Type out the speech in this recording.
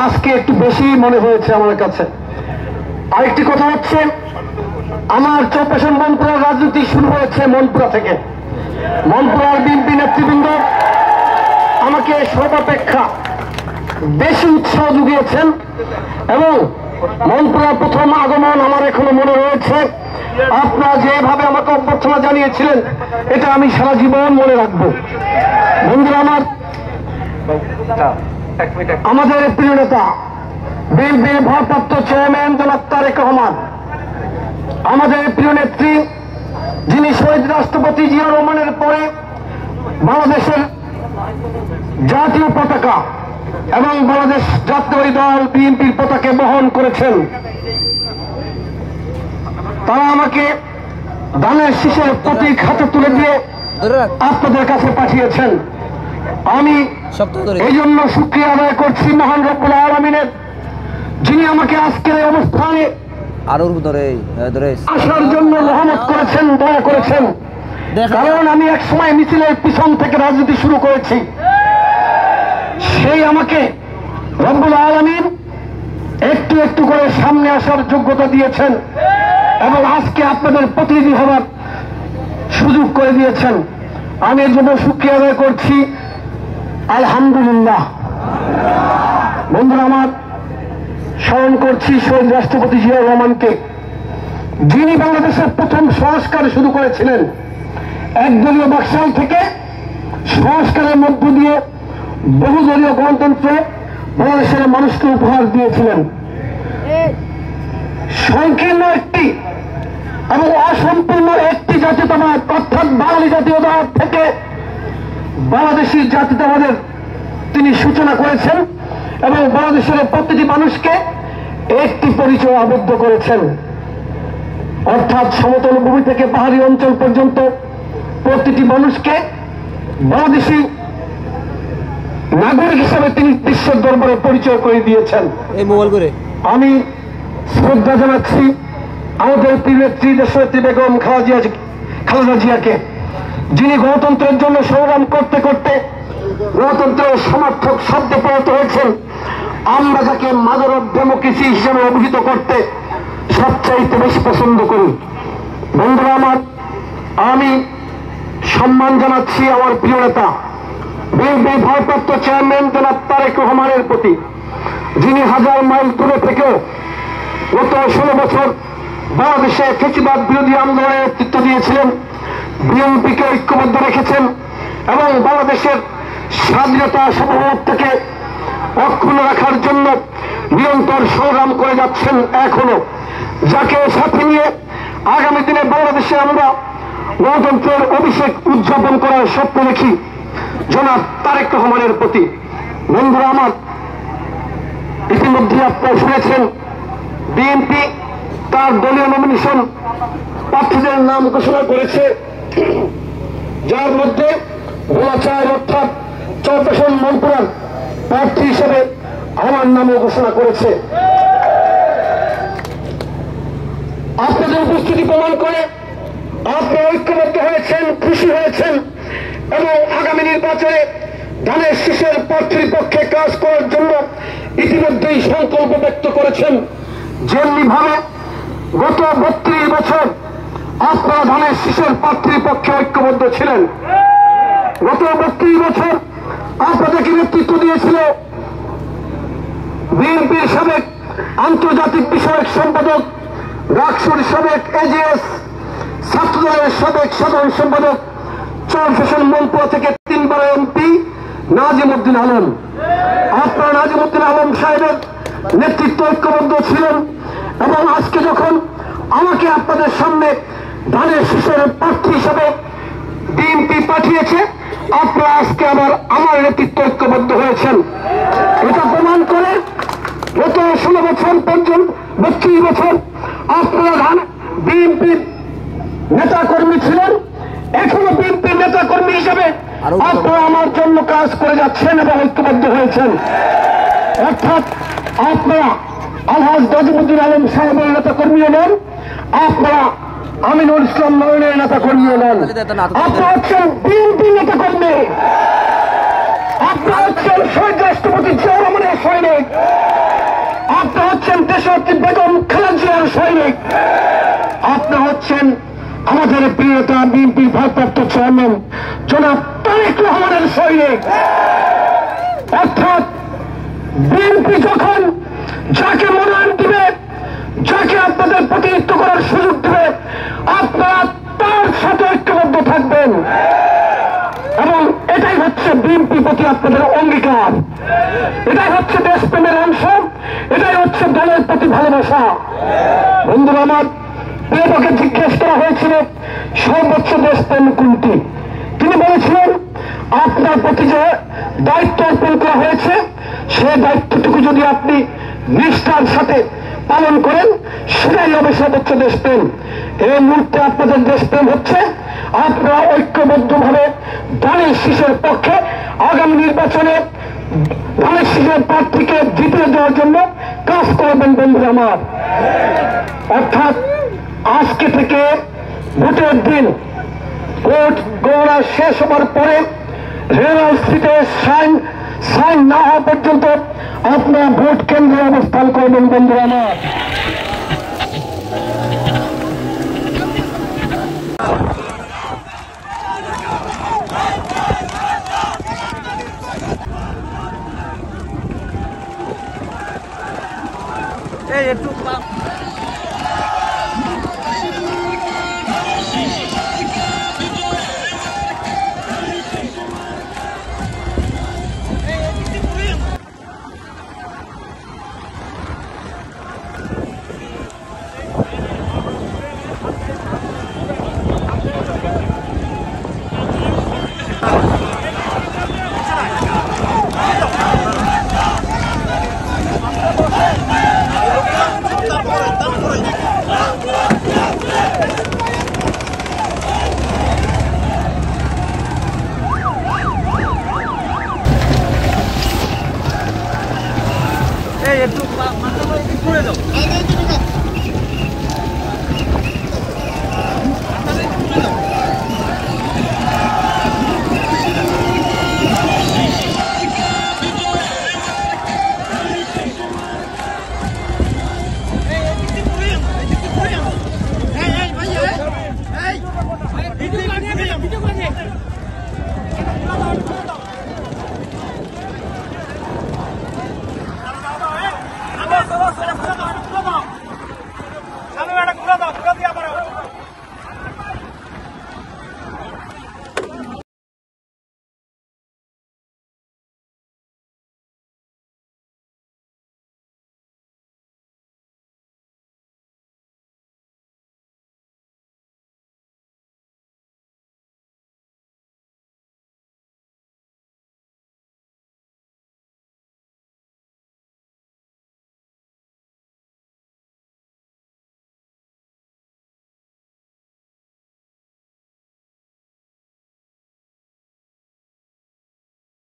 আজকে একটু বেশি মনে হয়েছে আমার কাছে। আরেকটি কথা হচ্ছে, আমার চৌপাশন মনপুরার রাজনীতি শুরু হয়েছে মনপুরা থেকে। মনপুরার বিএনপি নেতৃবৃন্দ আমাকে সর্বাপেক্ষা বেশি উৎসাহ জুগিয়েছেন এবং মনপুরার প্রথম আগমন আমার এখনো মনে রয়েছে। আপনারা যেভাবে আমাকে অভ্যর্থনা জানিয়েছিলেন এটা আমি সারা জীবন মনে রাখবো। বন্ধুরা আমার, আমাদের প্রিয় নেতা বিএনপির ভারপ্রাপ্ত চেয়ারম্যান জনাব তারেক রহমান, আমাদের প্রিয় নেত্রী যিনি শহীদ রাষ্ট্রপতি জিয়া রহমানের পরে বাংলাদেশের জাতীয় পতাকা এবং বাংলাদেশ জাতীয়তাবাদী দল বিএনপির পতাকা বহন করেছেন, তারা আমাকে ধানের শীষের প্রতীক হাতে তুলে দিয়ে আপনাদের কাছে পাঠিয়েছেন। আমি এই জন্য শুকরিয়া আদায় করছি মহান রব্বুল আলামিনের, যিনি আমাকে আজকের এই অবস্থানে আসার জন্য রহমত করেছেন, দয়া করেছেন। কারণ আমি এক সময় মিছিলের পিছন থেকে রাজনীতি শুরু করেছি, সেই আমাকে রব্বুল আলামিন একটু একটু করে সামনে আসার যোগ্যতা দিয়েছেন এবং আজকে আপনাদের প্রতিনিধি হওয়ার সুযোগ করে দিয়েছেন। আমি এর জন্য শুকরিয়া আদায় করছি, আলহামদুলিল্লাহ। বন্ধুরা আমার, স্মরণ করছি শহীদ রাষ্ট্রপতি জিয়া রহমানকে, যিনি বাংলাদেশের প্রথম সংস্কার শুরু করেছিলেন। একদলীয় বাকশাল থেকে সংস্কারের মধ্য দিয়ে বহুদলীয় গণতন্ত্র বাংলাদেশের মানুষকে উপহার দিয়েছিলেন। সংকীর্ণ একটি এবং অসম্পূর্ণ একটি জাতীয়তাবাদ অর্থাৎ বাঙালি জাতীয়তাবাদ থেকে বাংলাদেশী জাতীয়তাবাদের তিনি সূচনা করেছেন এবং বাংলাদেশের প্রতিটি মানুষকে একটি পরিচয় আবদ্ধ করেছেন। অর্থাৎ সমতল ভূমি থেকে পাহাড়ি অঞ্চল পর্যন্ত প্রতিটি মানুষকে বাংলাদেশী নাগরিক হিসাবে তিনি বিশ্বের দরবারে পরিচয় করে দিয়েছেন। আমি শ্রদ্ধা জানাচ্ছি আমাদের প্রিয় নেত্রী দেশনেত্রী বেগম খালেদা জিয়াকে, যিনি গণতন্ত্রের জন্য সংগ্রাম করতে করতে গণতন্ত্রের সমর্থক শব্দে পরিণত হয়েছেন। আমরা যাকে মাদার অফ ডেমোক্রেসি হিসেবে অভিহিত করতে সবচাইতে বেশি পছন্দ করি। বন্ধুরা আমার, আমি সম্মান জানাচ্ছি আমার প্রিয় নেতা বিএনপি ভারপ্রাপ্ত চেয়ারম্যান জনাব তারেক রহমানের প্রতি, যিনি হাজার মাইল দূরে থেকেও গত 16 বছর বাংলাদেশে ফ্যাসিবাদ বিরোধী আন্দোলনের নেতৃত্ব দিয়েছিলেন, বিএনপিকে ঐক্যবদ্ধ রেখেছেন এবং বাংলাদেশের স্বাধীনতা সার্বভৌমত্বকে অক্ষুণ্ণ রাখার জন্য নিরন্তর সংগ্রাম করে যাচ্ছেন এখনো। যাকে সাথে নিয়ে আগামী দিনে বাংলাদেশে আমরা গণতন্ত্রের অভিষেক উদযাপন করার স্বপ্ন দেখি জনাব তারেক রহমানের প্রতি। বন্ধুরা আমার, ইতিমধ্যে আপনারা শুনেছেন বিএনপি তার দলীয় নমিনেশন প্রার্থীদের নাম ঘোষণা করেছে, যার মধ্যে ভোলাচার অর্থাৎ চৌপাশন মনপুরার প্রার্থী হিসেবে আমার নামও ঘোষণা করেছে। আপনাদের উপস্থিতি প্রমাণ করে আপনারা ঐক্যবদ্ধ হয়েছেন, খুশি হয়েছেন এবং আগামী নির্বাচনে ধানের শীষের প্রার্থীর পক্ষে কাজ করার জন্য ইতিমধ্যেই সংকল্প ব্যক্ত করেছেন। যেমনি ভাবে গত 32 বছর আপনারা ধানের শীষের প্রার্থীর পক্ষে ঐক্যবদ্ধ ছিলেন। গত 32 বছর আপনাদেরকে নেতৃত্ব দিয়েছিল বিএনপির সাবেক আন্তর্জাতিক বিষয়ক সম্পাদক, ডাকসুর সাবেক এজিএস, ছাত্রদলের সাবেক সাধারণ সম্পাদক, চৌপাশন মনপুরা থেকে 3 বার এমপি নাজিমউদ্দিন আলম। আপনারা নাজিমউদ্দিন আলম সাহেবের নেতৃত্ব ঐক্যবদ্ধ ছিলেন এবং আজকে যখন আমাকে আপনাদের সামনে ধানের শীষের প্রার্থী হিসাবে বিএনপি পাঠিয়েছে, আপনারা আজকে আবার আমার নেতৃত্ব ঐক্যবদ্ধ হয়েছেন। এটা প্রমাণ করে গত 16 বছর পর্যন্ত 32 বছর আপনারা বিএনপির নেতা কর্মী ছিলেন, এখনো বিএনপির নেতা কর্মী হিসেবে আপনারা আমার জন্য কাজ করে যাচ্ছেন এবং ঐক্যবদ্ধ হয়েছেন। অর্থাৎ আপনারা আলহাজ নাজিমউদ্দিন আলম সাহেবের নেতা কর্মীও নন, আপনারা আমিনুল ইসলাম নয়নের নেতা কর্মীও নন, আপনারা হচ্ছেন বিএনপি নেতা কর্মী, আপনারা হচ্ছেন শহীদ রাষ্ট্রপতি জিয়া রহমানের সৈনিক। দেশনেত্রী বেগম খালেদা জিয়ার সৈনিক, আপনি হচ্ছেন আমাদের প্রিয়তা বিএনপির ভারপ্রাপ্ত চেয়ারম্যান জনাব তারেক রহমানের সৈনিক। অর্থাৎ বিএনপি যখন যাকে মনোনয়ন দিবে, যাকে আপনাদের প্রতিনিধিত্ব করার সুযোগ দেবে, আপনারা তার সাথে ঐক্যবদ্ধ থাকবেন এবং এটাই হচ্ছে বিএনপির প্রতি আপনাদের অঙ্গীকার, এটাই হচ্ছে দেশপ্রেমের অংশ, এটাই হচ্ছে দলের প্রতি ভালোবাসা। বন্ধুরা আমার, প্রিয়কে জিজ্ঞেস করা হয়েছিল সর্বোচ্চ দেশপ্রেম কোনটি, তিনি বলেছিলেন আপনার প্রতি যে দায়িত্ব অর্পণ করা হয়েছে সেই দায়িত্বটুকু যদি আপনি নিষ্ঠার সাথে পালন করেন সেটাই হবে সর্বোচ্চ দেশপ্রেম। এই মুহূর্তে আপনাদের দেশপ্রেম হচ্ছে আপনারা ঐক্যবদ্ধভাবে ধানের শীষের পক্ষে আগামী নির্বাচনে ধানের শীষের প্রার্থীকে জিতিয়ে দেওয়ার জন্য কাজ করবেন। বন্ধুরা আমার, অর্থাৎ আজকে থেকে ভোটের দিন ভোট গণনা শেষ হবার পরে রেনাল সিটে সাইন না হওয়া পর্যন্ত আপনারা ভোট কেন্দ্রে অবস্থান করবেন। বন্ধুরা আমার, একটু মাথা করে দাও।